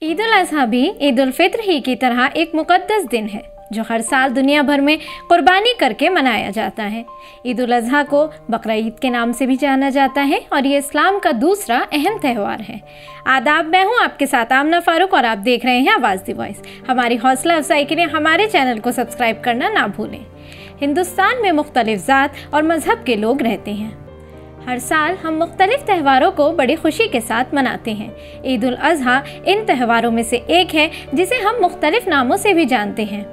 ईद उल अज़हा भी ईद उल फित्र ही की तरह एक मुक़द्दस दिन है जो हर साल दुनिया भर में कुर्बानी करके मनाया जाता है। ईद उल अज़हा को बकरा ईद के नाम से भी जाना जाता है और ये इस्लाम का दूसरा अहम त्यौहार है। आदाब, मैं हूँ आपके साथ आमना फारूक और आप देख रहे हैं आवाज़ दी वॉइस। हमारी हौसला अफजाई के लिए हमारे चैनल को सब्सक्राइब करना ना भूलें। हिंदुस्तान में मुख्तलिफ ज़ात और मज़हब के लोग रहते हैं। हर साल हम मुख्तलिफ त्योहारों को बड़ी खुशी के साथ मनाते हैं। ईद उल अज़हा इन त्योहारों में से एक है जिसे हम मुख्तलिफ नामों से भी जानते हैं,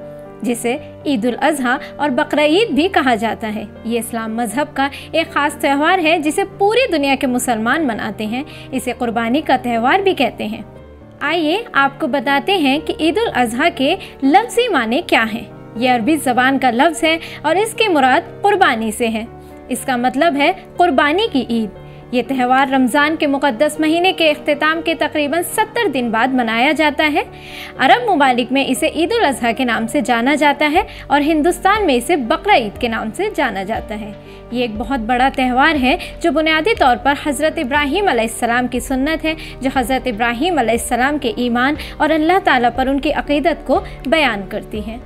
जिसे ईद उल अज़हा और बकरा ईद भी कहा जाता है। ये इस्लाम मज़हब का एक ख़ास त्यौहार है जिसे पूरी दुनिया के मुसलमान मनाते हैं। इसे कुर्बानी का त्यौहार भी कहते हैं। आइए आपको बताते हैं कि ईद उल अज़हा के लफ्ज़ी माने क्या हैं। ये अरबी ज़बान का लफ्ज़ है और इसकी मुराद कुर्बानी से है। इसका मतलब है कुर्बानी की ईद। ये त्यौहार रमज़ान के मुक़द्दस महीने के इख्तिताम के तकरीबन 70 दिन बाद मनाया जाता है। अरब ममालिक में इसे ईद उल अज़हा के नाम से जाना जाता है और हिंदुस्तान में इसे बकरा ईद के नाम से जाना जाता है। ये एक बहुत बड़ा त्यौहार है जो बुनियादी तौर पर हज़रत इब्राहीम अलैहिस्सलाम की सुन्नत है, जो हज़रत इब्राहीम अलैहिस्सलाम के ईमान और अल्लाह ताला पर उनकी अक़ीदत को बयान करती है।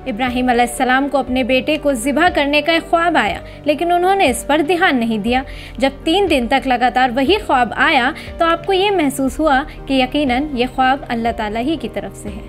इब्राहीम अलैहिस्सलाम को अपने बेटे को ज़िबह करने का एक ख्वाब आया, लेकिन उन्होंने इस पर ध्यान नहीं दिया। जब 3 दिन तक लगातार वही ख्वाब आया तो आपको ये महसूस हुआ कि यकीनन ये ख्वाब अल्लाह ताला ही की तरफ से है।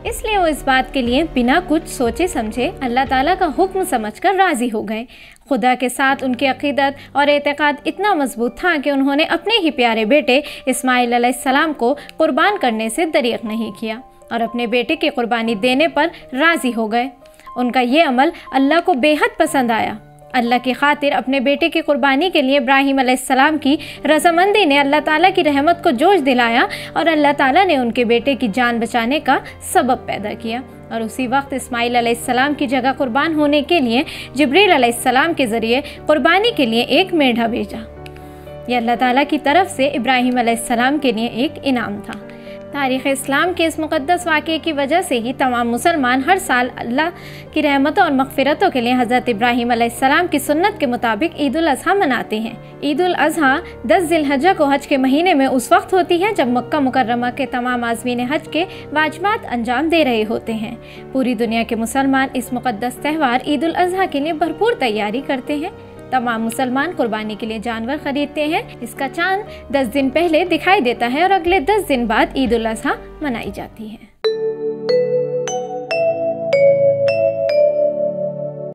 इसलिए वो इस बात के लिए बिना कुछ सोचे समझे अल्लाह ताला का हुक्म समझकर राज़ी हो गए। खुदा के साथ उनकी अक़ीदत और एतक़ाद इतना मजबूत था कि उन्होंने अपने ही प्यारे बेटे इस्माइल अलैहिस्सलाम को कुर्बान करने से दरिग़ नहीं किया और अपने बेटे की कुर्बानी देने पर राज़ी हो गए। उनका ये अमल अल्लाह को बेहद पसंद आया। अल्लाह की खातिर अपने बेटे की कुर्बानी के लिए इब्राहीम अलैहिस्सलाम की रज़ामंदी ने अल्लाह ताला की रहमत को जोश दिलाया और अल्लाह ताला ने उनके बेटे की जान बचाने का सबब पैदा किया। और उसी वक्त इस्माइल अलैहिस्सलाम की जगह कुर्बान होने के लिए जिब्रील अलैहिस्सलाम के ज़रिए कुर्बानी के लिए एक मेढ़ा भेजा। यह अल्लाह ताला की तरफ से इब्राहीम अलैहिस्सलाम के लिए एक इनाम था। तारीख़ इस्लाम के इस मुक़द्दस वाक़े की वजह से ही तमाम मुसलमान हर साल अल्लाह की रहमतों और मग़फ़िरतों के लिए हज़रत इब्राहीम अलैहिस्सलाम की सुन्नत के मुताबिक ईद उल अज़हा मनाते हैं। ईद उल अज़हा 10 ज़िलहज्जा को हज के महीने में उस वक्त होती है जब मक्का मुकर्रमा के तमाम आज़मीन हज के वाजिबात अंजाम दे रहे होते हैं। पूरी दुनिया के मुसलमान इस मुक़द्दस त्यौहार ईद उल अज़हा के लिए भरपूर तैयारी करते हैं। तमाम मुसलमान कुर्बानी के लिए जानवर खरीदते हैं। इसका चांद 10 दिन पहले दिखाई देता है और अगले 10 दिन बाद ईद उल अज़हा मनाई जाती है।